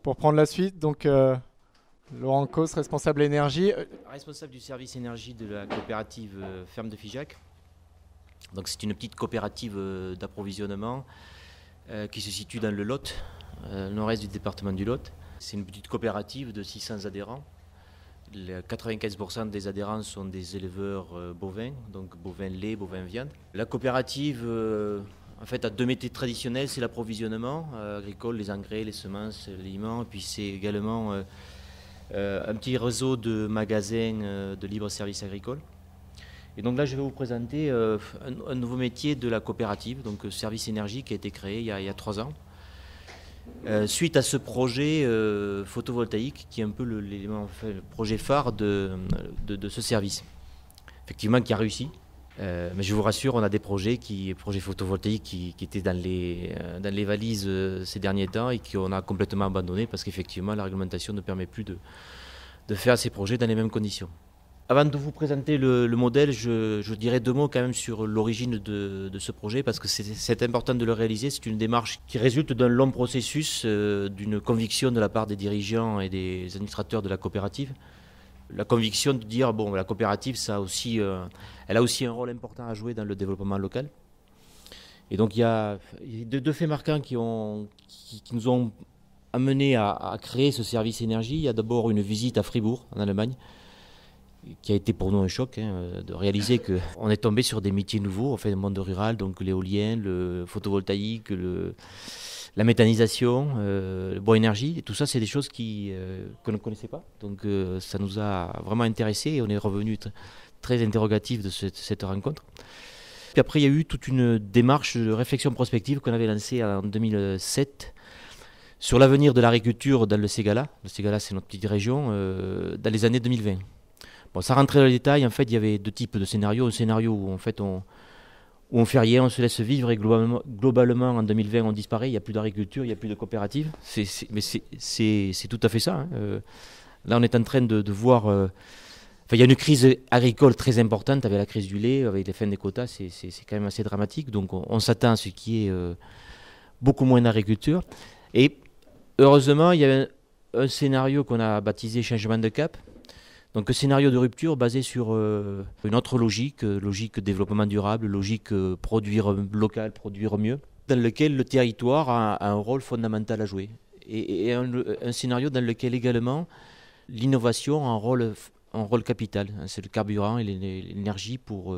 Pour prendre la suite, donc Laurent Causse, responsable énergie. Responsable du service énergie de la coopérative Ferme de Figeac. Donc c'est une petite coopérative d'approvisionnement qui se situe dans le Lot, nord-est du département du Lot. C'est une petite coopérative de 600 adhérents. 95% des adhérents sont des éleveurs bovins, donc bovins lait, bovins viande. La coopérative en fait, a deux métiers traditionnels, c'est l'approvisionnement agricole, les engrais, les semences, l'aliments, et puis c'est également un petit réseau de magasins de libre-service agricole. Et donc là, je vais vous présenter un nouveau métier de la coopérative, donc service énergie qui a été créé il y a 3 ans. Suite à ce projet photovoltaïque qui est un peu l'élément, le projet phare de ce service, effectivement qui a réussi. Mais je vous rassure, on a des projets photovoltaïques qui étaient dans les valises ces derniers temps et qu'on a complètement abandonné parce qu'effectivement la réglementation ne permet plus de faire ces projets dans les mêmes conditions. Avant de vous présenter le modèle, je dirais 2 mots quand même sur l'origine de ce projet parce que c'est important de le réaliser. C'est une démarche qui résulte d'un long processus, d'une conviction de la part des dirigeants et des administrateurs de la coopérative. La conviction de dire bon, la coopérative, elle a aussi un rôle important à jouer dans le développement local. Et donc il y a deux faits marquants qui nous ont amenés à créer ce service énergie. Il y a d'abord une visite à Fribourg, en Allemagne, qui a été pour nous un choc, de réaliser qu'on est tombé sur des métiers nouveaux, le monde rural, donc l'éolien, le photovoltaïque, la méthanisation, le bois énergie, et tout ça, c'est des choses qu'on ne connaissait pas. Donc ça nous a vraiment intéressés et on est revenu très interrogatifs de cette rencontre. Puis après, il y a eu toute une démarche de réflexion prospective qu'on avait lancée en 2007 sur l'avenir de l'agriculture dans le Ségala. Le Ségala, c'est notre petite région, dans les années 2020. Bon, ça rentrait dans les détails. En fait, il y avait 2 types de scénarios. Un scénario où en fait où on fait rien, on se laisse vivre et globalement en 2020 on disparaît, il n'y a plus d'agriculture, il n'y a plus de coopérative. Mais c'est tout à fait ça. Là on est en train de voir... il y a une crise agricole très importante avec la crise du lait, avec les fins des quotas, c'est quand même assez dramatique. Donc on s'attend à ce qui est beaucoup moins d'agriculture. Et heureusement, il y a un scénario qu'on a baptisé changement de cap. Donc un scénario de rupture basé sur une autre logique développement durable, logique produire local, produire mieux, dans lequel le territoire a un rôle fondamental à jouer. Et un scénario dans lequel également l'innovation a un rôle capital. C'est le carburant et l'énergie pour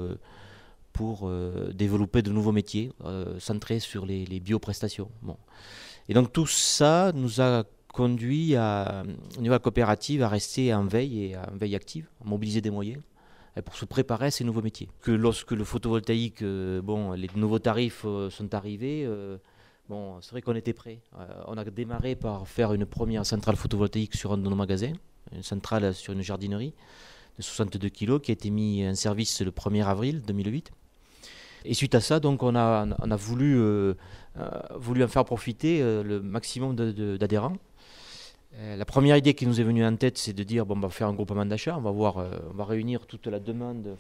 développer de nouveaux métiers centrés sur les bioprestations. Bon. Et donc tout ça nous a conduit au niveau de la coopérative à rester en veille active, à mobiliser des moyens pour se préparer à ces nouveaux métiers. Que lorsque le photovoltaïque, les nouveaux tarifs sont arrivés, c'est vrai qu'on était prêts. On a démarré par faire une première centrale photovoltaïque sur un de nos magasins, une centrale sur une jardinerie de 62 kg qui a été mise en service le 1er avril 2008. Et suite à ça, donc, on a voulu en faire profiter le maximum d'adhérents. La première idée qui nous est venue en tête, c'est de dire on va faire un groupement d'achat, on va réunir toute la demande,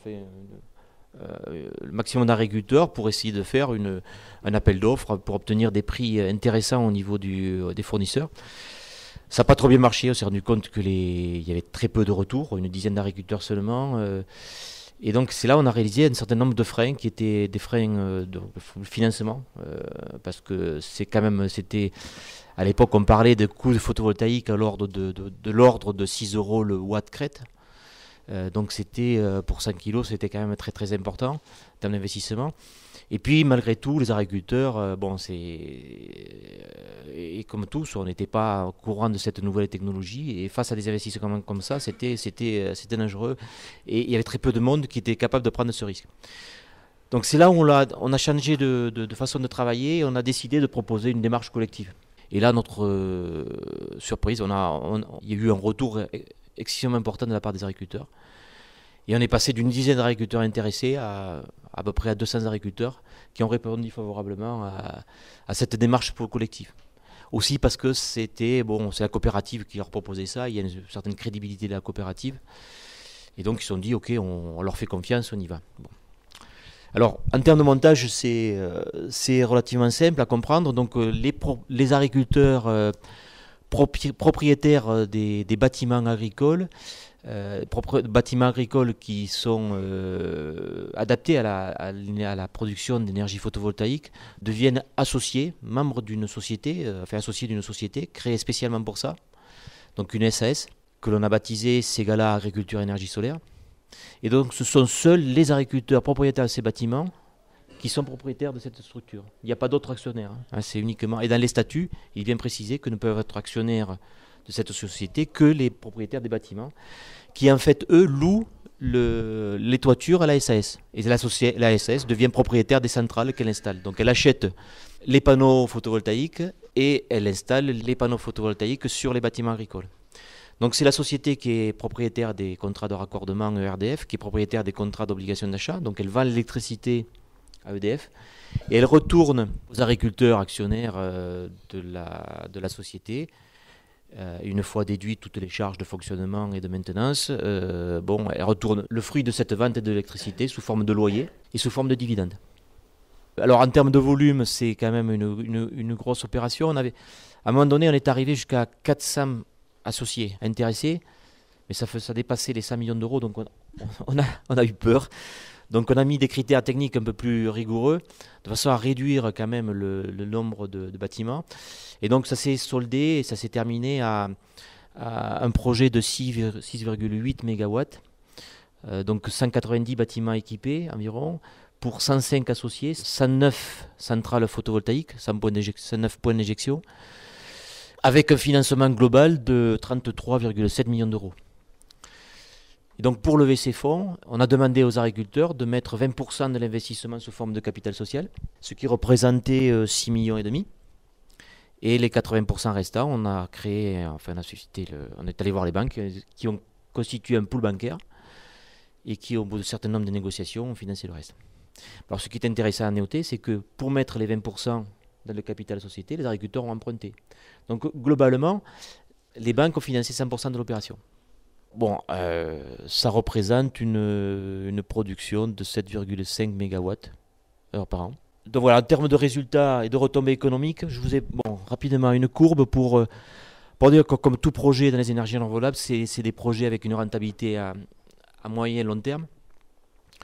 le maximum d'agriculteurs pour essayer de faire un appel d'offres pour obtenir des prix intéressants au niveau des fournisseurs. Ça n'a pas trop bien marché, on s'est rendu compte qu'il y avait très peu de retours, une dizaine d'agriculteurs seulement. Et donc c'est là où on a réalisé un certain nombre de freins qui étaient des freins de financement, parce que c'était à l'époque on parlait de coûts de photovoltaïque à l'ordre de 6 € le watt crête. Donc c'était pour 100 kg, c'était quand même très très important en termes d'investissement. Et puis malgré tout, les agriculteurs, et comme tous, on n'était pas au courant de cette nouvelle technologie. Et face à des investissements comme ça, c'était dangereux. Et il y avait très peu de monde qui était capable de prendre ce risque. Donc c'est là où on a changé de façon de travailler et on a décidé de proposer une démarche collective. Et là, notre surprise, il y a eu un retour excessivement important de la part des agriculteurs. Et on est passé d'une dizaine d'agriculteurs intéressés à peu près à 200 agriculteurs qui ont répondu favorablement à cette démarche collective. Aussi parce que c'est la coopérative qui leur proposait ça, il y a une certaine crédibilité de la coopérative. Et donc ils se sont dit, ok, on leur fait confiance, on y va. Bon. Alors, en termes de montage, c'est relativement simple à comprendre. Donc les agriculteurs propriétaires des bâtiments agricoles, bâtiments agricoles qui sont adaptés à la production d'énergie photovoltaïque, deviennent associés, membres d'une société, associés d'une société créée spécialement pour ça, donc une SAS, que l'on a baptisée Ségala Agriculture Énergie Solaire. Et donc ce sont seuls les agriculteurs propriétaires de ces bâtiments qui sont propriétaires de cette structure. Il n'y a pas d'autres actionnaires. C'est uniquement. Et dans les statuts, il est bien précisé que ne peuvent être actionnaires de cette société que les propriétaires des bâtiments, qui en fait, eux, louent les toitures à la SAS. Et la SAS devient propriétaire des centrales qu'elle installe. Donc elle achète les panneaux photovoltaïques et elle installe les panneaux photovoltaïques sur les bâtiments agricoles. Donc c'est la société qui est propriétaire des contrats de raccordement ERDF, qui est propriétaire des contrats d'obligation d'achat. Donc elle vend l'électricité à EDF et elle retourne aux agriculteurs actionnaires de la société. Une fois déduites toutes les charges de fonctionnement et de maintenance, elle retourne le fruit de cette vente de l'électricité sous forme de loyer et sous forme de dividendes. Alors en termes de volume, c'est quand même une grosse opération. À un moment donné, on est arrivé jusqu'à 400 associés intéressés, mais ça dépassait les 100 millions d'euros, donc on a eu peur. Donc on a mis des critères techniques un peu plus rigoureux, de façon à réduire quand même le nombre de bâtiments. Et donc ça s'est soldé et ça s'est terminé à un projet de 6,8 MW, donc 190 bâtiments équipés environ, pour 105 associés, 109 centrales photovoltaïques, 109 points d'injection, avec un financement global de 33,7 millions d'euros. Et donc pour lever ces fonds, on a demandé aux agriculteurs de mettre 20% de l'investissement sous forme de capital social, ce qui représentait 6,5 millions. Et les 80% restants, on est allé voir les banques qui ont constitué un pool bancaire et qui, au bout d'un certain nombre de négociations, ont financé le reste. Alors ce qui est intéressant à noter, c'est que pour mettre les 20% dans le capital société, les agriculteurs ont emprunté. Donc globalement, les banques ont financé 100% de l'opération. Bon, ça représente une production de 7,5 MWh par an. Donc voilà, en termes de résultats et de retombées économiques, je vous ai rapidement une courbe pour dire que comme tout projet dans les énergies renouvelables, c'est des projets avec une rentabilité à moyen et long terme.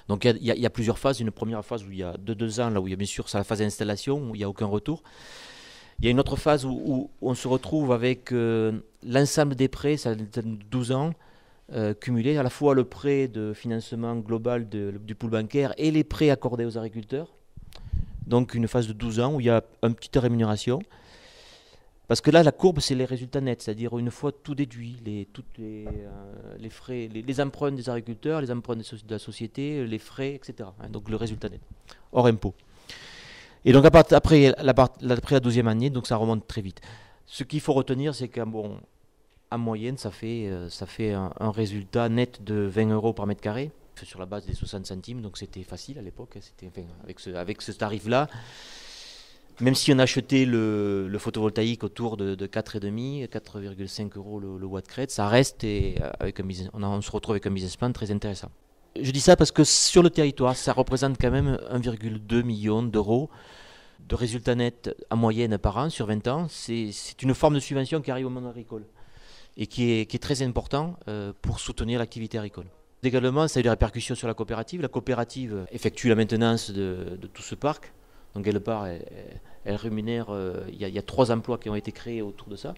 Donc il y a plusieurs phases. Une première phase où il y a 2 ans, là où il y a bien sûr c'est la phase d'installation, où il n'y a aucun retour. Il y a une autre phase où on se retrouve avec l'ensemble des prêts, ça a 12 ans, cumulés, à la fois le prêt de financement global du pool bancaire et les prêts accordés aux agriculteurs. Donc une phase de 12 ans où il y a une petite rémunération. Parce que là, la courbe, c'est les résultats nets, c'est-à-dire une fois tout déduit, tous les frais, les emprunts des agriculteurs, les emprunts de la société, les frais, etc. Donc le résultat net, hors impôt. Et donc après la 12e année, donc ça remonte très vite. Ce qu'il faut retenir, c'est qu'en moyenne, ça fait un résultat net de 20 euros par mètre carré, sur la base des 60 centimes, donc c'était facile à l'époque, avec ce tarif-là. Même si on achetait le photovoltaïque autour de 4,5, 4,5 euros le watt crête, ça reste on se retrouve avec un business plan très intéressant. Je dis ça parce que sur le territoire, ça représente quand même 1,2 million d'euros de résultats nets en moyenne par an sur 20 ans. C'est une forme de subvention qui arrive au monde agricole et qui est très important pour soutenir l'activité agricole. Également, ça a eu des répercussions sur la coopérative. La coopérative effectue la maintenance de tout ce parc. Donc quelque part, elle rémunère, il y a 3 emplois qui ont été créés autour de ça,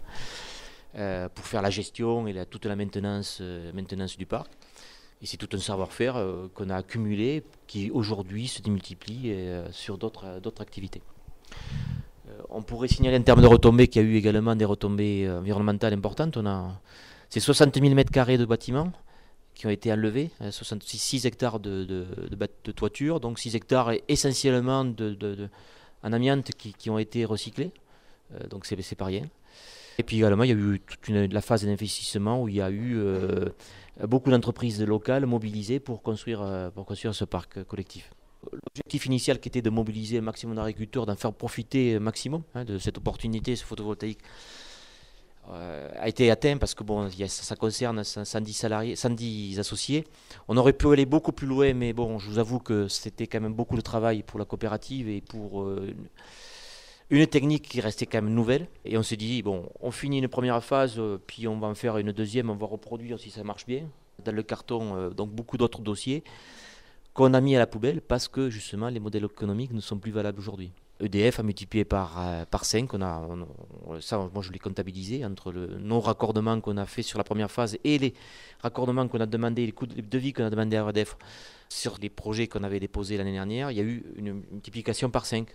pour faire la gestion et toute la maintenance du parc. Et c'est tout un savoir-faire qu'on a accumulé, qui aujourd'hui se démultiplie sur d'autres activités. On pourrait signaler en termes de retombées qu'il y a eu également des retombées environnementales importantes. C'est 60 000 m² de bâtiments qui ont été enlevés, 6 hectares de toiture, donc 6 hectares essentiellement en amiante qui ont été recyclés, donc c'est pas rien. Et puis également, il y a eu toute la phase d'investissement où il y a eu beaucoup d'entreprises locales mobilisées pour construire ce parc collectif. L'objectif initial qui était de mobiliser un maximum d'agriculteurs, d'en faire profiter un maximum de cette opportunité, ce photovoltaïque, a été atteint parce que ça concerne 110 salariés, 110 associés. On aurait pu aller beaucoup plus loin, mais je vous avoue que c'était quand même beaucoup de travail pour la coopérative et pour Une technique qui restait quand même nouvelle. Et on s'est dit, bon, on finit une première phase, puis on va en faire une deuxième, on va reproduire si ça marche bien. Dans le carton, donc beaucoup d'autres dossiers qu'on a mis à la poubelle parce que justement les modèles économiques ne sont plus valables aujourd'hui. EDF a multiplié par 5, ça moi je l'ai comptabilisé entre nos raccordements qu'on a fait sur la première phase et les raccordements qu'on a demandé, les devis qu'on a demandé à EDF sur les projets qu'on avait déposés l'année dernière, il y a eu une multiplication par 5,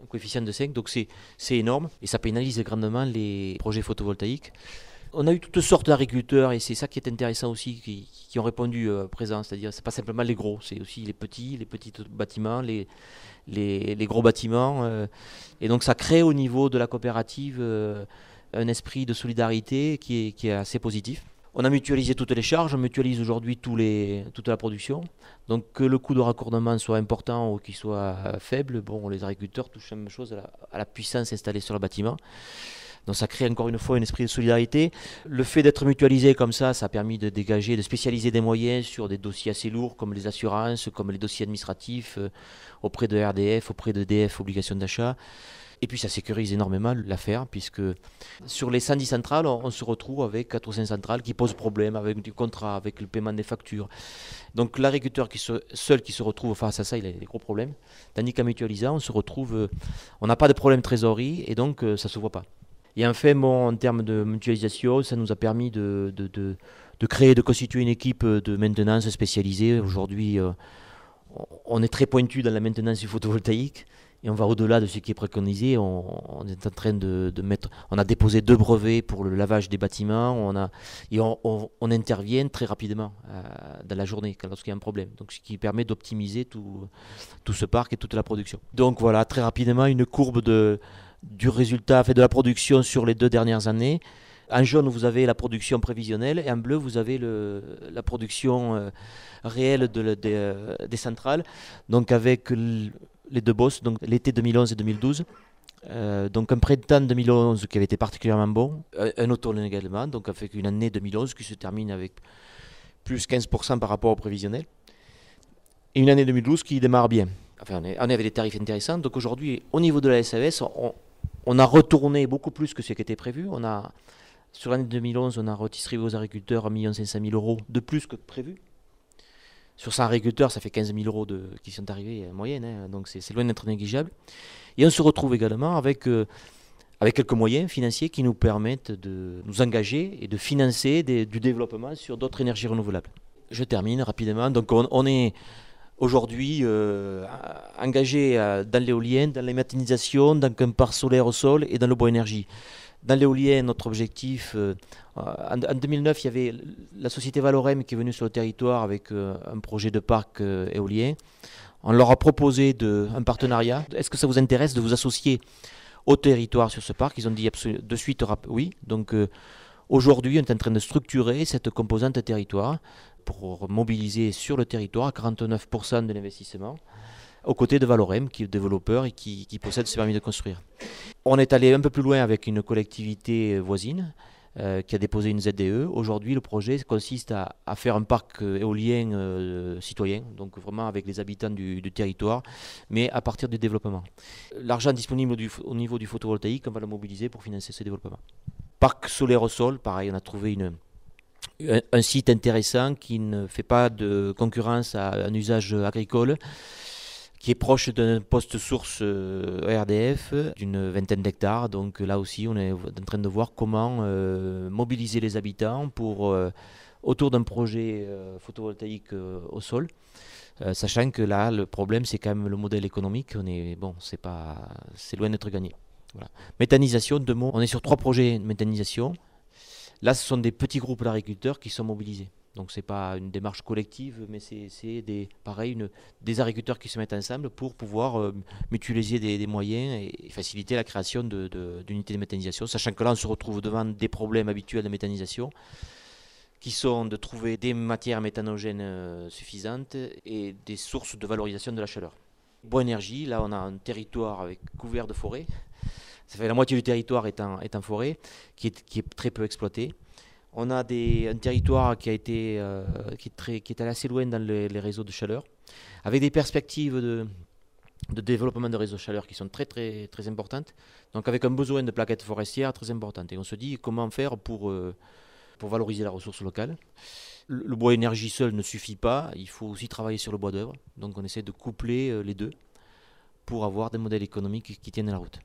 un coefficient de 5, donc c'est énorme et ça pénalise grandement les projets photovoltaïques. On a eu toutes sortes d'agriculteurs et c'est ça qui est intéressant aussi, qui ont répondu présent, c'est-à-dire c'est pas simplement les gros, c'est aussi les petits bâtiments, les gros bâtiments. Et donc ça crée au niveau de la coopérative un esprit de solidarité qui est assez positif. On a mutualisé toutes les charges, on mutualise aujourd'hui toute la production. Donc que le coût de raccordement soit important ou qu'il soit faible, bon, les agriculteurs touchent la même chose à la puissance installée sur le bâtiment. Donc ça crée encore une fois un esprit de solidarité. Le fait d'être mutualisé comme ça a permis de dégager, de spécialiser des moyens sur des dossiers assez lourds comme les assurances, comme les dossiers administratifs auprès de RDF, auprès d'EDF, obligations d'achat. Et puis ça sécurise énormément l'affaire puisque sur les 110 centrales, on se retrouve avec 4 ou 5 centrales qui posent problème avec du contrat, avec le paiement des factures. Donc l'agriculteur seul qui se retrouve face à ça, il a des gros problèmes. Tandis qu'en mutualisant, on se retrouve, on n'a pas de problème de trésorerie et donc ça ne se voit pas. Et enfin, en termes de mutualisation, ça nous a permis de créer, de constituer une équipe de maintenance spécialisée. Aujourd'hui, on est très pointu dans la maintenance du photovoltaïque et on va au-delà de ce qui est préconisé. On est en train on a déposé 2 brevets pour le lavage des bâtiments. On intervient très rapidement dans la journée lorsqu'il y a un problème. Donc, ce qui permet d'optimiser tout ce parc et toute la production. Donc voilà, très rapidement, une courbe du résultat fait de la production sur les 2 dernières années. En jaune, vous avez la production prévisionnelle et en bleu, vous avez la production réelle des centrales. Donc avec les 2 bosses, donc l'été 2011 et 2012. Donc un printemps 2011 qui avait été particulièrement bon, un automne également, donc avec une année 2011 qui se termine avec plus 15% par rapport au prévisionnel. Et une année 2012 qui démarre bien. Enfin, on avait des tarifs intéressants. Donc aujourd'hui, au niveau de la SAES, on a retourné beaucoup plus que ce qui était prévu. Sur l'année 2011, on a redistribué aux agriculteurs 1 500 000 € de plus que prévu. Sur 100 agriculteurs, ça fait 15 000 € qui sont arrivés en moyenne, hein, donc c'est loin d'être négligeable. Et on se retrouve également avec quelques moyens financiers qui nous permettent de nous engager et de financer du développement sur d'autres énergies renouvelables. Je termine rapidement. Donc on est aujourd'hui engagé dans l'éolien, dans la méthanisation, dans un parc solaire au sol et dans le bois énergie. Dans l'éolien, notre objectif, en 2009, il y avait la société Valorem qui est venue sur le territoire avec un projet de parc éolien. On leur a proposé un partenariat. Est-ce que ça vous intéresse de vous associer au territoire sur ce parc? Ils ont dit de suite oui. Donc aujourd'hui, on est en train de structurer cette composante territoire pour mobiliser sur le territoire 49% de l'investissement, aux côtés de Valorem, qui est le développeur et qui possède ce permis de construire. On est allé un peu plus loin avec une collectivité voisine qui a déposé une ZDE. Aujourd'hui, le projet consiste à faire un parc éolien citoyen, donc vraiment avec les habitants du territoire, mais à partir du développement. L'argent disponible au niveau du photovoltaïque, on va le mobiliser pour financer ce développement. Parc solaire au sol, pareil, on a trouvé un site intéressant qui ne fait pas de concurrence à un usage agricole, qui est proche d'un poste source RDF d'une 20aine d'hectares. Donc là aussi, on est en train de voir comment mobiliser les habitants autour d'un projet photovoltaïque au sol. Sachant que là, le problème, c'est quand même le modèle économique. C'est loin d'être gagné. Voilà. Méthanisation, 2 mots. On est sur 3 projets de méthanisation. Là, ce sont des petits groupes d'agriculteurs qui sont mobilisés. Donc ce n'est pas une démarche collective, mais c'est des agriculteurs qui se mettent ensemble pour pouvoir mutualiser des moyens et faciliter la création d'unités de méthanisation, sachant que là on se retrouve devant des problèmes habituels de méthanisation, qui sont de trouver des matières méthanogènes suffisantes et des sources de valorisation de la chaleur. Bois énergie, là on a un territoire couvert de forêts, ça fait la moitié du territoire est en forêt, qui est très peu exploité. On a un territoire qui est allé assez loin dans les réseaux de chaleur, avec des perspectives de développement de réseaux de chaleur qui sont très très très importantes, donc avec un besoin de plaquettes forestières très important. Et on se dit comment faire pour valoriser la ressource locale. Le bois énergie seul ne suffit pas, il faut aussi travailler sur le bois d'œuvre, donc on essaie de coupler les deux pour avoir des modèles économiques qui tiennent la route.